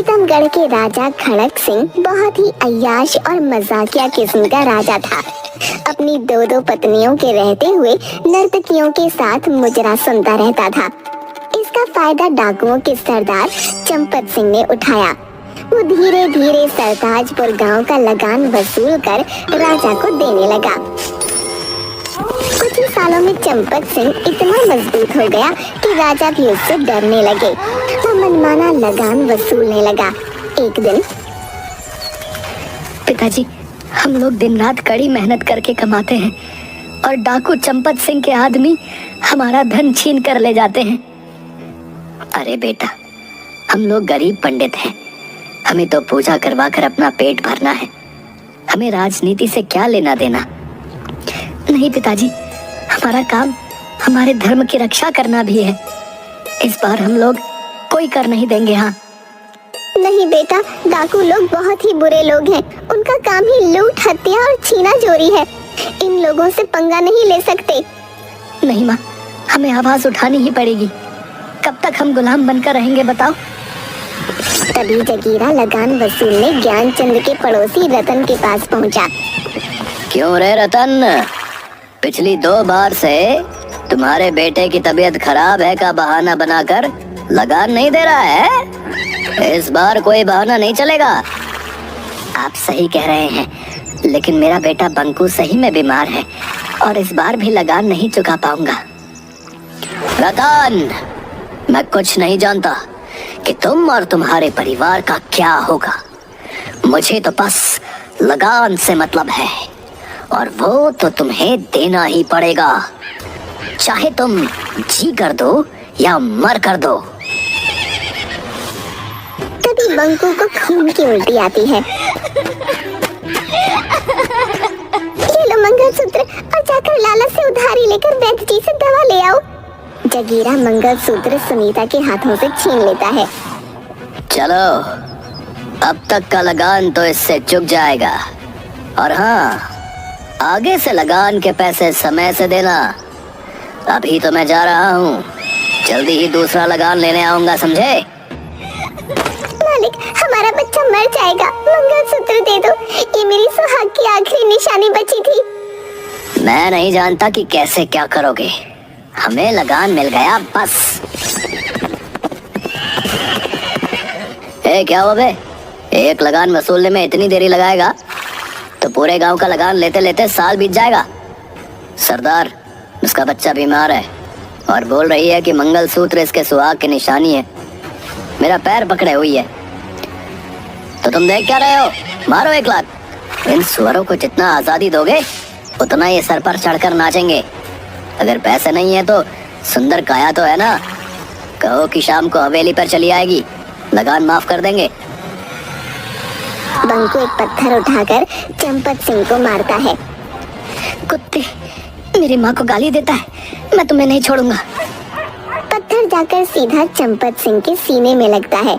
प्रीतमगढ़ के राजा खड़क सिंह बहुत ही अय्याश और मजाकिया किस्म का राजा था। अपनी दो पत्नियों के रहते हुए नर्तकियों के साथ मुजरा सुनता रहता था। इसका फायदा डाकुओं के सरदार चंपत सिंह ने उठाया। वो धीरे धीरे सरताजपुर गांव का लगान वसूल कर राजा को देने लगा। कुछ ही सालों में चंपत सिंह इतना मजबूत हो गया कि राजा भी उससे डरने लगे। वो मनमाना लगान वसूलने लगा। एक दिन, पिताजी, हम लोग दिन रात कड़ी मेहनत करके कमाते हैं और डाकू चंपत सिंह के आदमी हमारा धन छीन कर ले जाते हैं। अरे बेटा, हम लोग गरीब पंडित हैं, हमें तो पूजा करवा कर अपना पेट भरना है, हमें राजनीति से क्या लेना देना। नहीं पिताजी, हमारा काम हमारे धर्म की रक्षा करना भी है। इस बार हम लोग कोई कर नहीं देंगे। हाँ नहीं बेटा, डाकू लोग बहुत ही बुरे लोग हैं। उनका काम ही लूट, हत्या और छीना चोरी है। इन लोगों से पंगा नहीं ले सकते। नहीं माँ, हमें आवाज उठानी ही पड़ेगी। कब तक हम गुलाम बनकर रहेंगे बताओ। तभी जगीरा लगान वसूलने ज्ञानचंद के पड़ोसी रतन के पास पहुंचा। क्यों रे रतन, पिछली 2 बार से तुम्हारे बेटे की तबीयत खराब है का बहाना बनाकर लगान नहीं दे रहा है? इस बार कोई बहाना नहीं चलेगा। आप सही कह रहे हैं, लेकिन मेरा बेटा बंकू सही में बीमार है और इस बार भी लगान नहीं चुका पाऊंगा। रतन, मैं कुछ नहीं जानता कि तुम और तुम्हारे परिवार का क्या होगा। मुझे तो बस लगान से मतलब है, और वो तो तुम्हें देना ही पड़ेगा, चाहे तुम जी कर दो या मर कर दो। तभी बंकू को खून की उल्टी आती है। ये लो मंगलसूत्र और जाकर लाला से उधारी लेकर वैद्य जी से दवा ले आओ। जगीरा मंगलसूत्र सुनीता के हाथों से छीन लेता है। चलो, अब तक का लगान तो इससे चुक जाएगा, और हाँ, आगे से लगान के पैसे समय से देना। अभी तो मैं जा रहा हूँ, जल्दी ही दूसरा लगान लेने आऊंगा, समझे? मालिक, हमारा बच्चा मर जाएगा, मंगलसूत्र दे दो। ये मेरी सुहाग की आखिरी निशानी बची थी। मैं नहीं जानता कि कैसे क्या करोगे, हमें लगान मिल गया बस। क्या हुआ बे? एक लगान वसूलने में इतनी देरी लगाएगा तो पूरे गांव का लगान लेते लेते साल बीत जाएगा। सरदार, उसका बच्चा बीमार है और बोल रही है कि मंगलसूत्र इसके सुहाग की निशानी है। मेरा पैर पकड़े हुई है। तो तुम देख क्या रहे हो? मारो 1 लाख। इन सुअरों को जितना आजादी दोगे उतना ये सर पर चढ़कर नाचेंगे। अगर पैसे नहीं है तो सुंदर काया तो है ना, कहो कि शाम को हवेली पर चली आएगी, लगान माफ कर देंगे। बंकू एक पत्थर उठाकर चंपत सिंह को मारता है। कुत्ते, मेरी माँ को गाली देता है, मैं तुम्हें नहीं छोड़ूंगा। पत्थर जाकर सीधा चंपत सिंह के सीने में लगता है।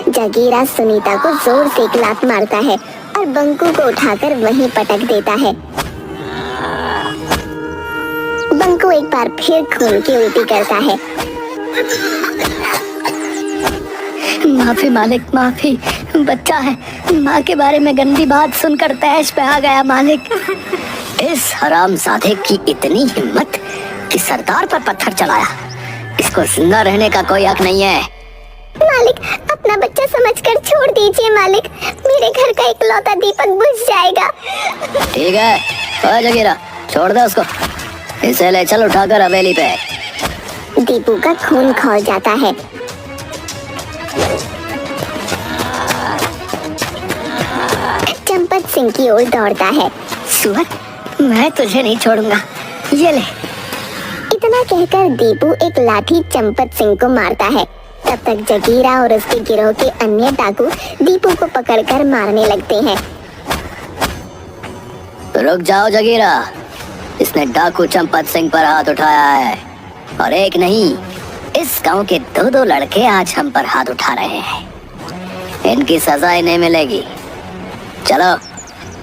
जगीरा सुनीता को जोर से एक लात मारता है और बंकू को उठाकर वहीं पटक देता है। बंकू एक बार फिर खून की उल्टी करता है। माफी मालिक, माफी। बच्चा है, माँ के बारे में गंदी बात सुनकर तैश पे आ गया मालिक। इस हरामजादे की इतनी हिम्मत कि सरदार पर पत्थर चलाया। इसको जिंदा रहने का कोई हक नहीं है। मालिक, अपना बच्चा समझकर छोड़ दीजिए मालिक, मेरे घर का इकलौता दीपक बुझ जाएगा। ठीक है, ओ जगीरा, छोड़ दे उसको, इसे ले चल उठाकर हवेली पे। दीपू का खून खौल जाता है। चंपत सिंह की ओर दौड़ता है। सुअर, मैं तुझे नहीं छोड़ूंगा, ये ले। इतना कहकर दीपू एक लाठी चंपत सिंह को मारता है। तब तक जगीरा और उसके गिरोह के अन्य डाकू दीपू को पकड़कर मारने लगते हैं। रुक जाओ जगीरा, इसने डाकू चंपत सिंह पर हाथ उठाया है, और एक नहीं, इस गांव के 2 लड़के आज हम पर हाथ उठा रहे हैं। इनकी सजा इन्हें मिलेगी। चलो,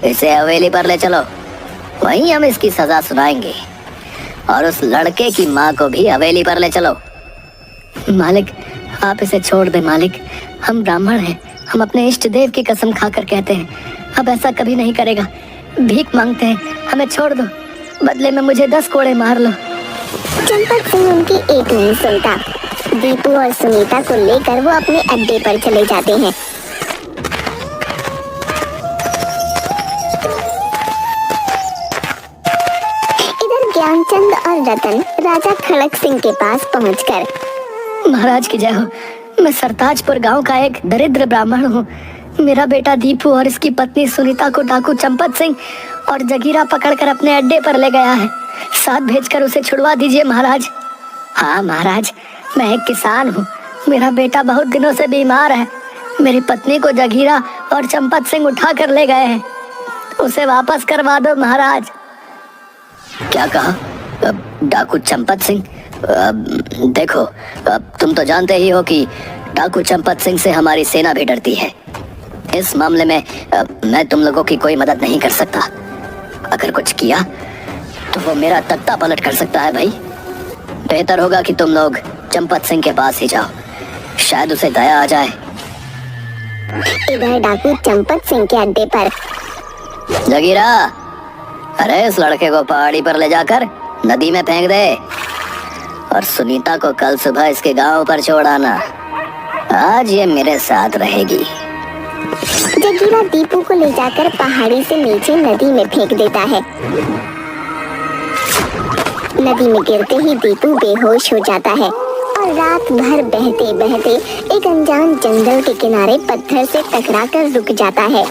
इसे हवेली पर ले चलो, वहीं हम इसकी सजा सुनाएंगे, और उस लड़के की माँ को भी हवेली पर ले चलो। मालिक, आप इसे छोड़ दे मालिक, हम ब्राह्मण हैं, हम अपने इष्ट देव की कसम खाकर कहते हैं अब ऐसा कभी नहीं करेगा। भीख मांगते हैं, हमें छोड़ दो, बदले में मुझे 10 कोड़े मार लो। चंपक सिंह उनकी एक नहीं सुनता। दीपू और सुनीता को लेकर वो अपने अड्डे पर चले जाते हैं। इधर ज्ञानचंद और रतन राजा खड़क सिंह के पास पहुंचकर, महाराज की जय हो। मैं सरताजपुर गांव का एक दरिद्र ब्राह्मण हूँ। मेरा बेटा दीपू और इसकी पत्नी सुनीता को डाकू चंपत सिंह और जगीरा पकड़कर अपने अड्डे पर ले गया है। साथ भेजकर उसे छुड़वा दीजिए महाराज। हाँ महाराज, मैं एक किसान हूँ। मेरा बेटा बहुत दिनों से बीमार है। मेरी पत्नी को जगीरा और चंपत सिंह उठा कर ले गए हैं। उसे वापस करवा दो महाराज। क्या कहा? डाकू चंपत सिंह? देखो, तुम तो जानते ही हो कि डाकू चंपत सिंह से हमारी सेना भी डरती है। इस मामले में मैं तुम लोगों की कोई मदद नहीं कर सकता। अगर कुछ किया तो वो मेरा तख्ता पलट कर सकता है भाई। बेहतर होगा कि तुम लोग चंपत सिंह के पास ही जाओ, शायद उसे दया आ जाए। इधर डाकू चंपत सिंह के अड्डे पर, जगीरा, अरे इस लड़के को पहाड़ी पर ले जाकर नदी में फेंक दे और सुनीता को कल सुबह इसके गांव पर छोड़ आना। आज ये मेरे साथ रहेगी। जगीरा दीपू को ले जाकर पहाड़ी से नीचे नदी में फेंक देता है। नदी में गिरते ही दीपू बेहोश हो जाता है और रात भर बहते बहते एक अनजान जंगल के किनारे पत्थर से टकराकर रुक जाता है।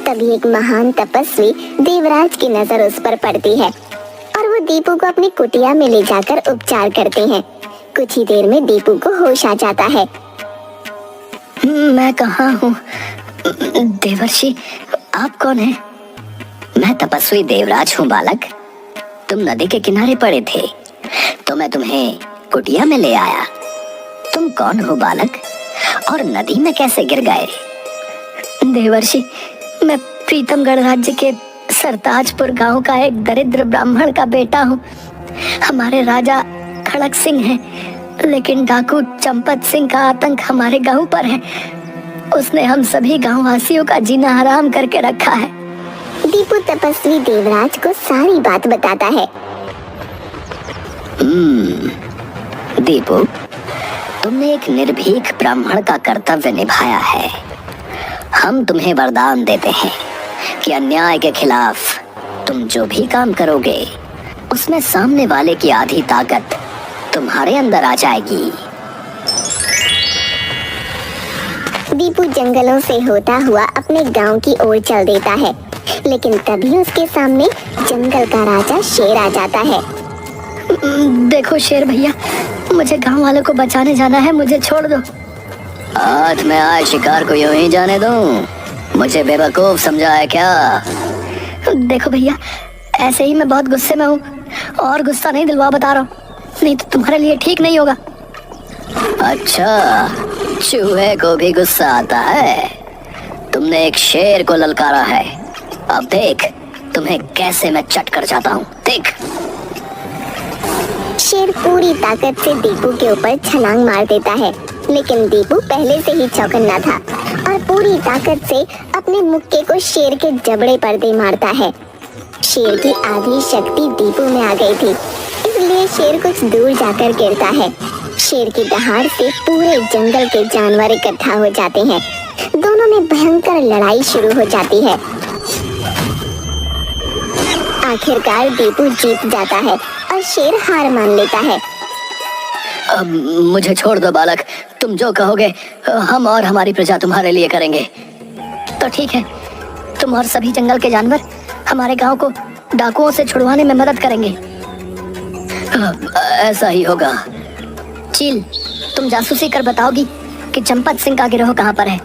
तभी एक महान तपस्वी देवराज की नजर उस पर पड़ती है और वो दीपू को अपनी कुटिया में ले जाकर उपचार करते हैं। कुछ ही देर में दीपू को होश आ जाता है। मैं कहाँ हूँ? देवर्षि, आप कौन हैं? मैं तपस्वी देवराज हूँ बालक। तुम नदी के किनारे पड़े थे तो मैं तुम्हें कुटिया में ले आया। तुम कौन हो बालक, और नदी में कैसे गिर गए? देवर्षि, मैं प्रीतमगढ़ राज्य के सरताजपुर गांव का एक दरिद्र ब्राह्मण का बेटा हूँ। हमारे राजा खड़क सिंह हैं, लेकिन डाकू चंपत सिंह का आतंक हमारे गांव पर है। उसने हम सभी गांव वासियों का जीना हराम करके रखा है। दीपू तपस्वी देवराज को सारी बात बताता है। दीपू, तुमने एक निर्भीक ब्राह्मण का कर्तव्य निभाया है। हम तुम्हें वरदान देते हैं कि अन्याय के खिलाफ तुम जो भी काम करोगे उसमें सामने वाले की आधी ताकत तुम्हारे अंदर आ जाएगी। दीपू जंगलों से होता हुआ अपने गांव की ओर चल देता है, लेकिन तभी उसके सामने जंगल का राजा शेर आ जाता है। देखो शेर भैया, मुझे गांव वालों को बचाने जाना है, मुझे छोड़ दो। आज मैं आए शिकार को यूं ही जाने दूं? मुझे बेवकूफ समझा है क्या? देखो भैया, ऐसे ही मैं बहुत गुस्से में हूँ और गुस्सा नहीं दिलवा बता रहा हूँ, नहीं तो तुम्हारे लिए ठीक नहीं होगा। अच्छा, चूहे को भी गुस्सा आता है? तुमने एक शेर को ललकारा है, अब देख तुम्हें कैसे मैं चट कर जाता हूँ, देख। शेर पूरी ताकत से दीपू के ऊपर छलांग मार देता है, लेकिन दीपू पहले से ही चौकन्ना था और पूरी ताकत से अपने मुक्के को शेर के जबड़े पर दे मारता है। शेर की आधी शक्ति दीपू में आ गई थी, इसलिए शेर कुछ दूर जाकर गिरता है। शेर की दहाड़ से पूरे जंगल के जानवर इकट्ठा हो जाते हैं। दोनों में भयंकर लड़ाई शुरू हो जाती है। आखिरकार दीपू जीत जाता है और शेर हार मान लेता है। अब मुझे छोड़ दो बालक, तुम जो कहोगे हम और हमारी प्रजा तुम्हारे लिए करेंगे। तो ठीक है, तुम और सभी जंगल के जानवर हमारे गांव को डाकुओं से छुड़वाने में मदद करेंगे। ऐसा ही होगा। चील, तुम जासूसी कर बताओगी कि चंपत सिंह का गिरोह कहाँ पर है।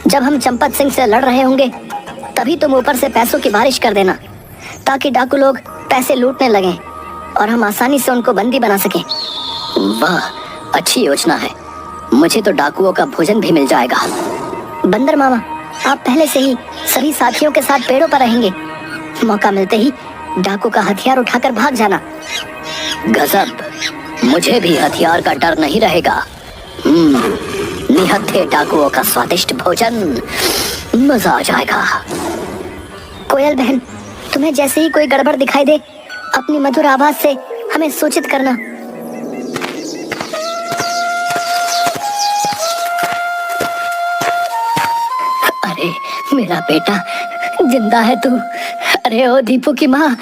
जब हम चंपत सिंह से लड़ रहे होंगे तभी तुम ऊपर से पैसों की बारिश कर देना, ताकि डाकू लोग पैसे लूटने लगें और हम आसानी से उनको बंदी बना सकें। वाह, अच्छी योजना है। मुझे तो डाकुओं का भोजन भी मिल जाएगा। बंदर मामा, आप पहले से ही सभी साथियों के साथ पेड़ों पर रहेंगे। मौका मिलते ही डाकू का हथियार उठाकर भाग जाना। गजब, मुझे भी हथियार का डर नहीं रहेगा। निहत्थे डाकुओं का स्वादिष्ट भोजन, मजा आ जाएगा। कोयल बहन, तुम्हें जैसे ही कोई गड़बड़ दिखाई दे अपनी मधुर आवाज से हमें सूचित करना। अरे मेरा बेटा, जिंदा है तू? अरे ओ दीपू की माँ,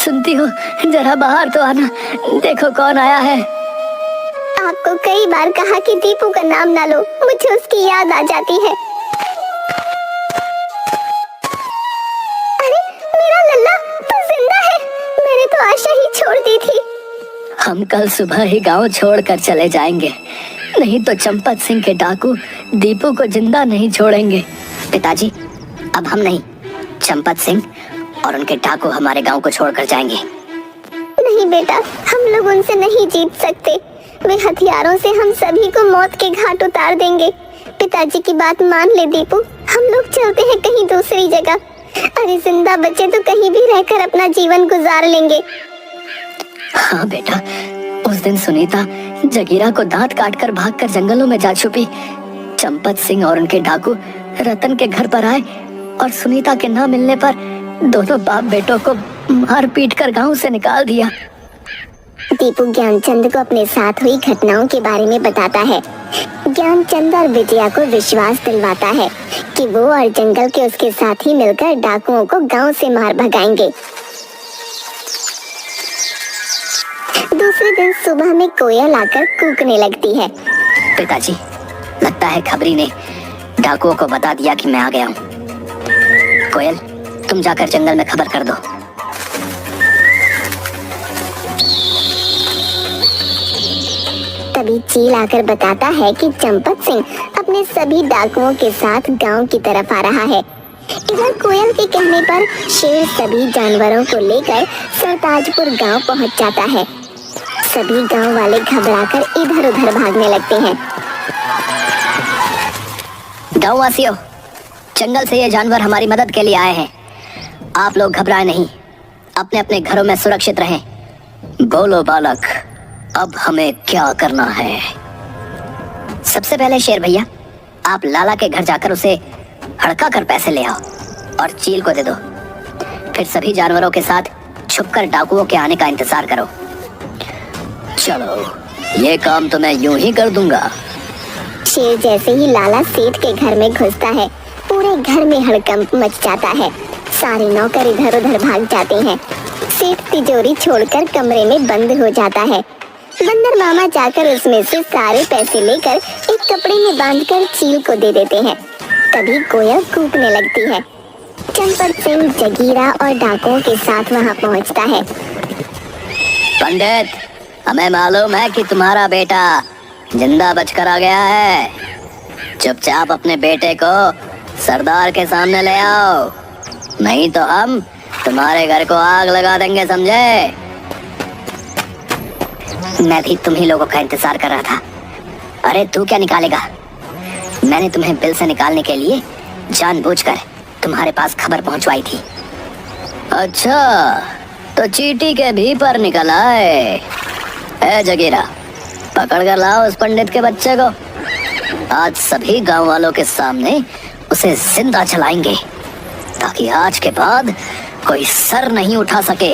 सुनती हो? जरा बाहर तो आना, देखो कौन आया है। आपको कई बार कहा कि दीपू का नाम ना लो, मुझे उसकी याद आ जाती है। अरे मेरा लल्ला तो जिंदा है, मैंने तो आशा ही छोड़ दी थी। हम कल सुबह ही गांव छोड़कर चले जाएंगे, नहीं तो चंपत सिंह के डाकू दीपू को जिंदा नहीं छोड़ेंगे। पिताजी, अब हम नहीं, चंपत सिंह और उनके डाकू हमारे गांव को छोड़कर जाएंगे। नहीं बेटा, हम लोग उनसे नहीं जीत सकते। वे हथियारों से हम सभी को मौत के घाट उतार देंगे। पिताजी की बात मान ले दीपू, हम लोग चलते हैं कहीं दूसरी जगह। अरे जिंदा बचे तो कहीं भी रहकर अपना जीवन गुजार लेंगे। हाँ बेटा, उस दिन सुनीता जगीरा को दांत काटकर भागकर जंगलों में जा छुपी। चंपत सिंह और उनके डाकू रतन के घर पर आए और सुनीता के न मिलने पर दोनों बाप बेटों को मार पीट कर गांव से निकाल दिया। दीपू ज्ञानचंद को अपने साथ हुई घटनाओं के बारे में बताता है। ज्ञानचंद और विजया को विश्वास दिलवाता है कि वो और जंगल के उसके साथी मिलकर डाकुओं को गांव से मार भगाएंगे। दूसरे दिन सुबह में कोयल आकर कूकने लगती है। पिताजी, लगता है खबरी ने डाकुओं को बता दिया कि मैं आ गया हूँ। कोयल, तुम जाकर जंगल में खबर कर दो। तभी चील आकर बताता है कि चंपत सिंह अपने सभी डाकुओं के साथ गांव की तरफ आ रहा है। इधर कोयल के कहने पर शेर सभी जानवरों को लेकर सरताजपुर गांव पहुंच जाता है। सभी गांव वाले घबराकर इधर उधर भागने लगते हैं। गाँव वासियों, जंगल से ये जानवर हमारी मदद के लिए आए हैं। आप लोग घबराए नहीं, अपने अपने घरों में सुरक्षित रहें। बोलो बालक, अब हमें क्या करना है? सबसे पहले शेर भैया, आप लाला के घर जाकर उसे हड़का कर पैसे ले आओ और चील को दे दो। फिर सभी जानवरों के साथ छुपकर डाकुओं के आने का इंतजार करो। चलो, ये काम तो मैं यूं ही कर दूंगा। शेर जैसे ही लाला सेठ के घर में घुसता है, पूरे घर में हड़कंप मच जाता है। सारे नौकर इधर उधर भाग जाते हैं। सेठ तिजोरी छोड़कर कमरे में बंद हो जाता है। बंदर मामा जाकर उसमें से सारे पैसे लेकर एक कपड़े में बांधकर चील को दे देते हैं। तभी कोयल कूकने लगती है। चंपत सिंह जगीरा और डाकुओं के साथ वहां पहुंचता है। पंडित, हमें मालूम है कि तुम्हारा बेटा जिंदा बचकर आ गया है। चुपचाप अपने बेटे को सरदार के सामने ले आओ, नहीं तो हम तुम्हारे घर को आग लगा देंगे, समझे? मैं भी तुम ही लोगों का इंतजार कर रहा था। अरे तू क्या निकालेगा? मैंने तुम्हें बिल से निकालने के लिए जानबूझकर तुम्हारे पास खबर पहुंचवाई थी। अच्छा, तो चींटी के भी पर निकल आए। ए जगीरा, पकड़ कर लाओ उस पंडित के बच्चे को। आज सभी गांव वालों के सामने उसे जिंदा जलाएंगे, ताकि आज के बाद कोई सर नहीं उठा सके।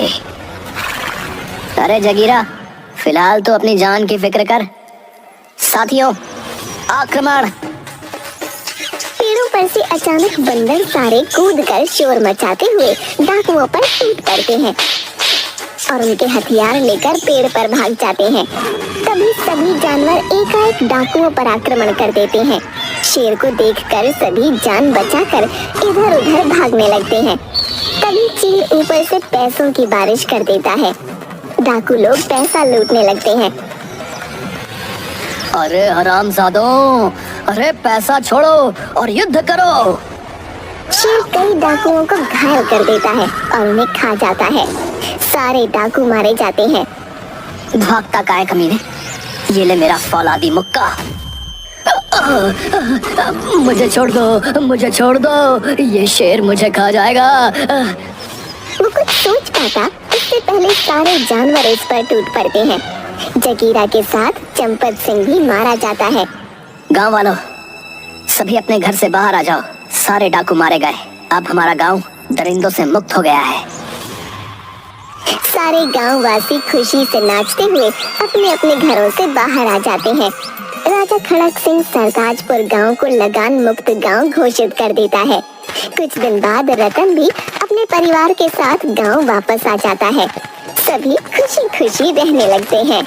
अरे जगीरा, फिलहाल तो अपनी जान की फिक्र कर। साथियों, आक्रमण! पेड़ों पर से अचानक बंदर सारे कूदकर शोर मचाते हुए डाकुओं पर टूट पड़ते हैं और उनके हथियार लेकर पेड़ पर भाग जाते हैं। तभी सभी जानवर एकाएक डाकुओं पर आक्रमण कर देते हैं। शेर को देखकर सभी जान बचाकर इधर उधर भागने लगते हैं। तभी चील ऊपर से पैसों की बारिश कर देता है। डाकू लोग पैसा लूटने लगते हैं। अरे हरामजादों, अरे पैसा छोड़ो और युद्ध करो। शेर कई डाकुओं को घायल कर देता है और उन्हें खा जाता है। सारे डाकू मारे जाते हैं। भागता काहे कमीने? ये ले मेरा फौलादी मुक्का। मुझे छोड़ दो, मुझे छोड़ दो, ये शेर मुझे खा जाएगा। वो कुछ सोच पाता इससे पहले सारे जानवर इस पर टूट पड़ते हैं। जगीरा के साथ चंपत सिंह भी मारा जाता है। गांव वालों, सभी अपने घर से बाहर आ जाओ। सारे डाकू मारे गए। अब हमारा गांव दरिंदों से मुक्त हो गया है। सारे गांव वासी खुशी से नाचते हुए अपने अपने घरों से बाहर आ जाते हैं। राजा खड़क सिंह सरताजपुर गांव को लगान मुक्त गांव घोषित कर देता है। कुछ दिन बाद रतन भी अपने परिवार के साथ गांव वापस आ जाता है। सभी खुशी खुशी रहने लगते हैं।